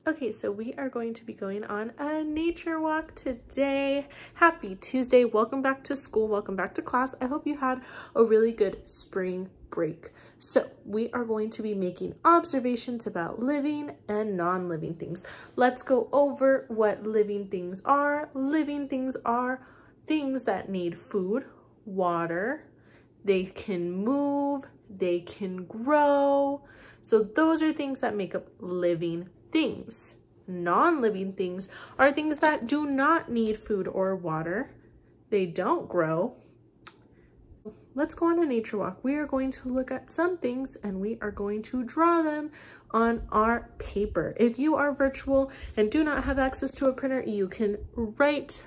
Okay, so we are going to be going on a nature walk today. Happy Tuesday. Welcome back to school. Welcome back to class. I hope you had a really good spring break. So we are going to be making observations about living and non-living things. Let's go over what living things are. Living things are things that need food, water, they can move, they can grow. So those are things that make up living things. Non-living things are things that do not need food or water. They don't grow. Let's go on a nature walk. We are going to look at some things and we are going to draw them on our paper. If you are virtual and do not have access to a printer, you can write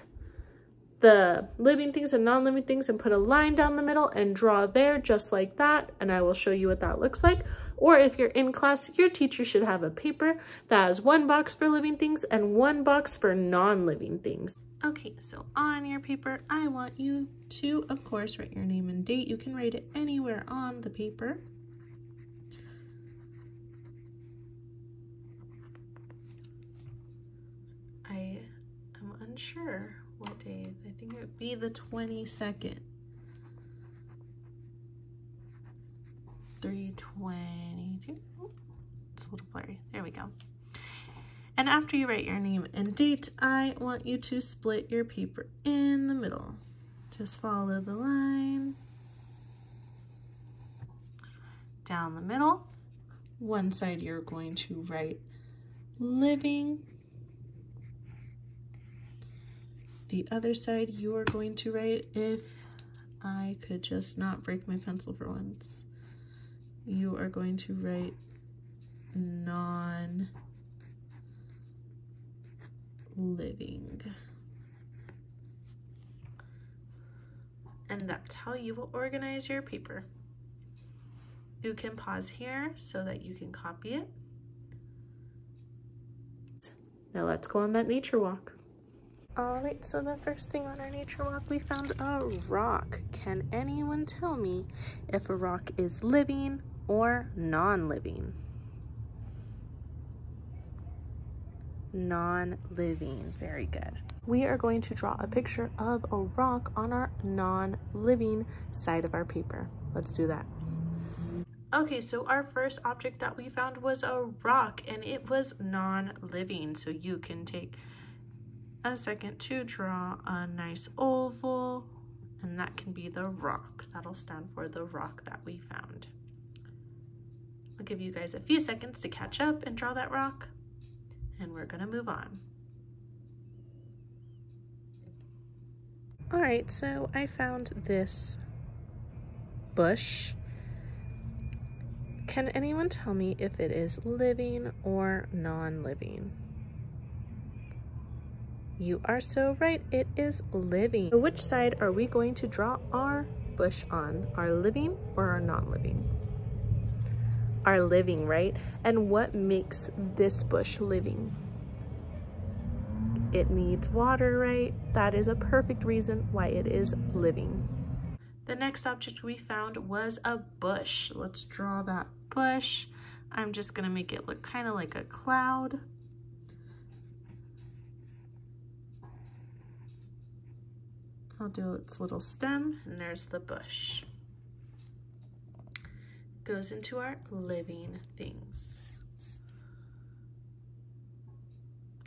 the living things and non-living things and put a line down the middle and draw there just like that, and I will show you what that looks like. Or if you're in class, your teacher should have a paper that has one box for living things and one box for non-living things. Okay, so on your paper, I want you to, of course, write your name and date. You can write it anywhere on the paper. I am unsure what day. I think it would be the 22nd. 3/22. It's a little blurry. There we go. And after you write your name and date, I want you to split your paper in the middle. Just follow the line down the middle. One side you're going to write living. The other side you are going to write, if I could just not break my pencil for once, you are going to write non-living. And that's how you will organize your paper. You can pause here so that you can copy it. Now let's go on that nature walk. All right, so the first thing on our nature walk, we found a rock. Can anyone tell me if a rock is living or non-living? Non-living, very good. We are going to draw a picture of a rock on our non-living side of our paper. Let's do that. Okay, so our first object that we found was a rock and it was non-living. So you can take a second to draw a nice oval, and that can be the rock. That'll stand for the rock that we found. I'll give you guys a few seconds to catch up and draw that rock, and we're gonna move on. All right, so I found this bush. Can anyone tell me if it is living or non-living? You are so right, it is living. So which side are we going to draw our bush on? Our living or our non-living? Our living, right? And what makes this bush living? It needs water, right? That is a perfect reason why it is living. The next object we found was a bush. Let's draw that bush. I'm just gonna make it look kind of like a cloud. I'll do its little stem, and there's the bush. Goes into our living things.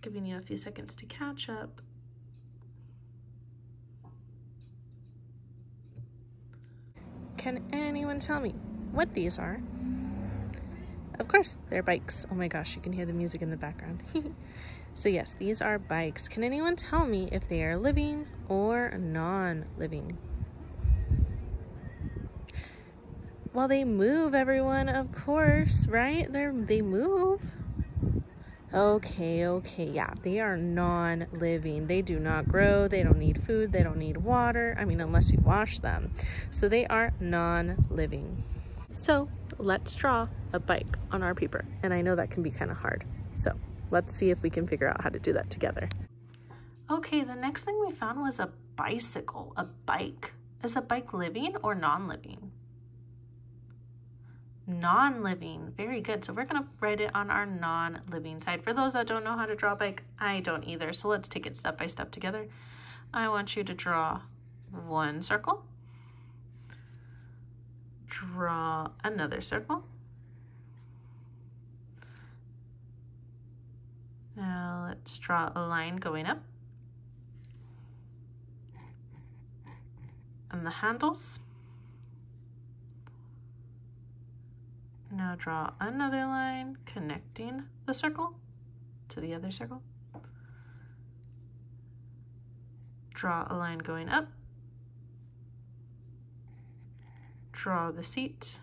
Giving you a few seconds to catch up. Can anyone tell me what these are? Of course, they're bikes. Oh my gosh, you can hear the music in the background. So yes, these are bikes. Can anyone tell me if they are living or non-living? Well, they move, everyone, of course, right? They move. Okay, yeah, they are non-living. They do not grow, they don't need food, they don't need water. I mean, unless you wash them. So they are non-living. So let's draw a bike on our paper. And I know that can be kind of hard. So let's see if we can figure out how to do that together. Okay, the next thing we found was a bicycle, a bike. Is a bike living or non-living? Non-living. Very good. So we're going to write it on our non-living side. For those that don't know how to draw a bike, I don't either. So let's take it step by step together. I want you to draw one circle. Draw another circle. Now let's draw a line going up. And the handles. Now draw another line connecting the circle to the other circle. Draw a line going up. Draw the seat.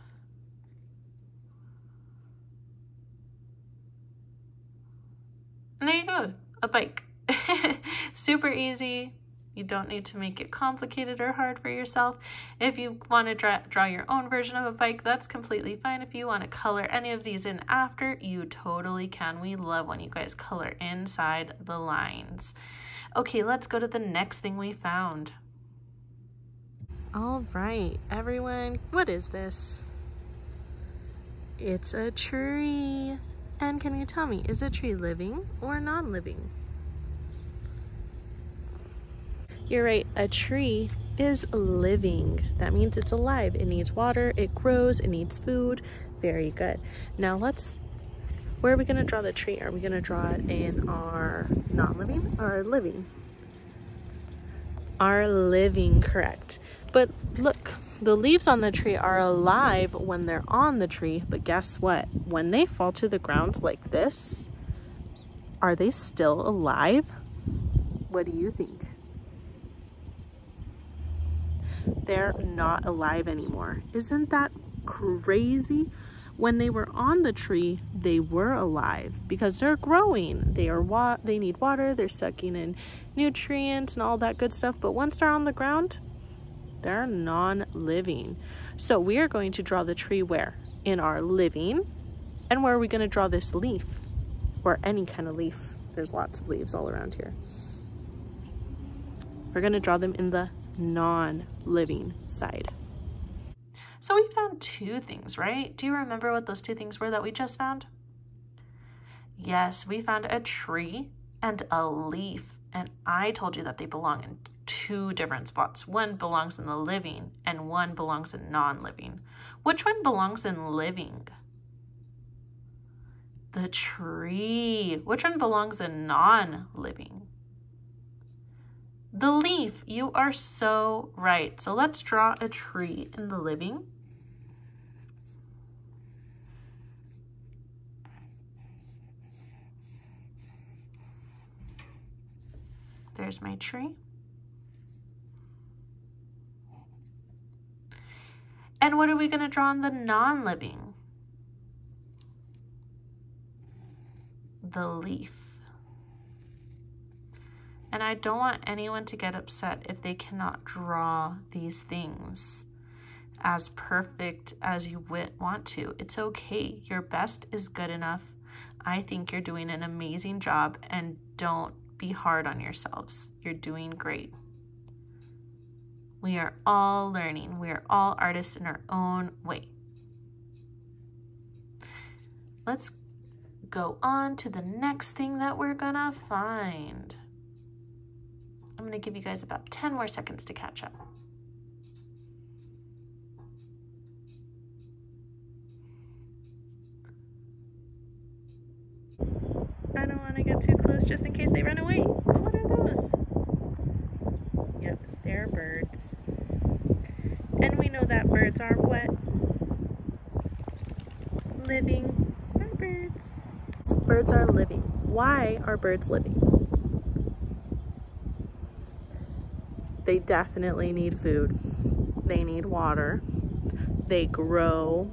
And there you go, a bike. Super easy. You don't need to make it complicated or hard for yourself. If you want to draw your own version of a bike, that's completely fine. If you want to color any of these in after, you totally can. We love when you guys color inside the lines. Okay, let's go to the next thing we found. All right, everyone, what is this? It's a tree. And can you tell me, is a tree living or non-living? You're right, a tree is living. That means it's alive. It needs water, it grows, it needs food. Very good. Now where are we gonna draw the tree? Are we gonna draw it in our non-living or our living? Our living, correct. But look, the leaves on the tree are alive when they're on the tree, but guess what? When they fall to the ground like this, are they still alive? What do you think? They're not alive anymore. Isn't that crazy? When they were on the tree, they were alive because they're growing. They need water, they're sucking in nutrients and all that good stuff. But once they're on the ground, they're non-living. So we are going to draw the tree where? In our living. And where are we going to draw this leaf? Or any kind of leaf. There's lots of leaves all around here. We're going to draw them in the non-living side. So we found two things, right? Do you remember what those two things were that we just found? Yes, we found a tree and a leaf. And I told you that they belong in two different spots. One belongs in the living and one belongs in non-living. Which one belongs in living? The tree. Which one belongs in non-living? The leaf. You are so right. So let's draw a tree in the living. There's my tree. And what are we going to draw in the non-living? The leaf. And I don't want anyone to get upset if they cannot draw these things as perfect as you want to. It's okay. Your best is good enough. I think you're doing an amazing job, and don't be hard on yourselves. You're doing great. We are all learning. We are all artists in our own way. Let's go on to the next thing that we're gonna find. I'm gonna give you guys about 10 more seconds to catch up. I don't want to get too close just in case they run away. But what are those? Yep, they're birds. And we know that birds are what? Living. Are birds. Birds are living. Why are birds living? They definitely need food. They need water. They grow.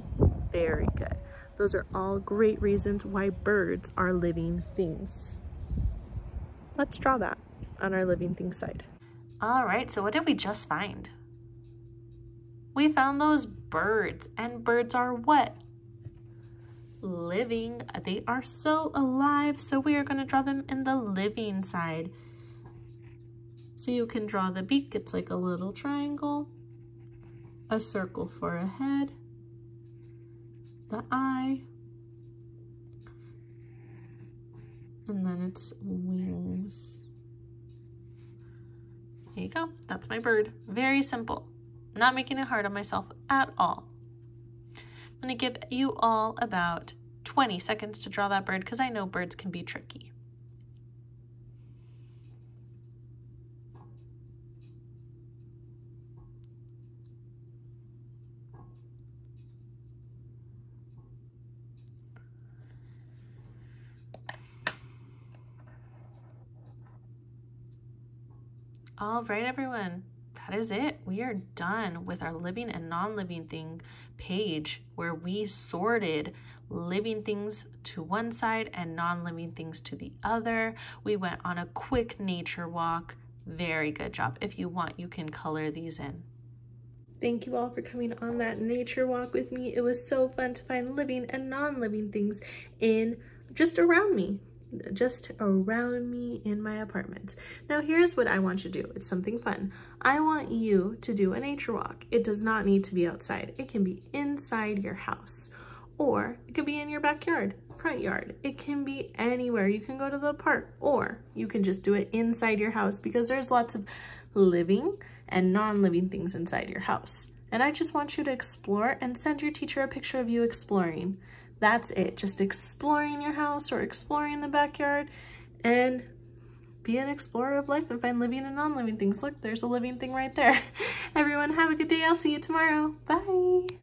Very good. Those are all great reasons why birds are living things. Let's draw that on our living things side. All right, so what did we just find? We found those birds, and birds are what? Living. They are so alive, so we are going to draw them in the living side. So you can draw the beak. It's like a little triangle, a circle for a head, the eye, and then its wings. There you go. That's my bird. Very simple. I'm not making it hard on myself at all. I'm going to give you all about 20 seconds to draw that bird because I know birds can be tricky. All right, everyone, that is it. We are done with our living and non-living thing page where we sorted living things to one side and non-living things to the other. We went on a quick nature walk. Very good job. If you want, you can color these in. Thank you all for coming on that nature walk with me. It was so fun to find living and non-living things in just around me in my apartment. Now here's what I want you to do. It's something fun. I want you to do a nature walk. It does not need to be outside. It can be inside your house, or it could be in your backyard, front yard. It can be anywhere. You can go to the park, or you can just do it inside your house because there's lots of living and non-living things inside your house. And I just want you to explore and send your teacher a picture of you exploring. That's it. Just exploring your house or exploring the backyard and be an explorer of life and find living and non-living things. Look, there's a living thing right there. Everyone have a good day. I'll see you tomorrow. Bye.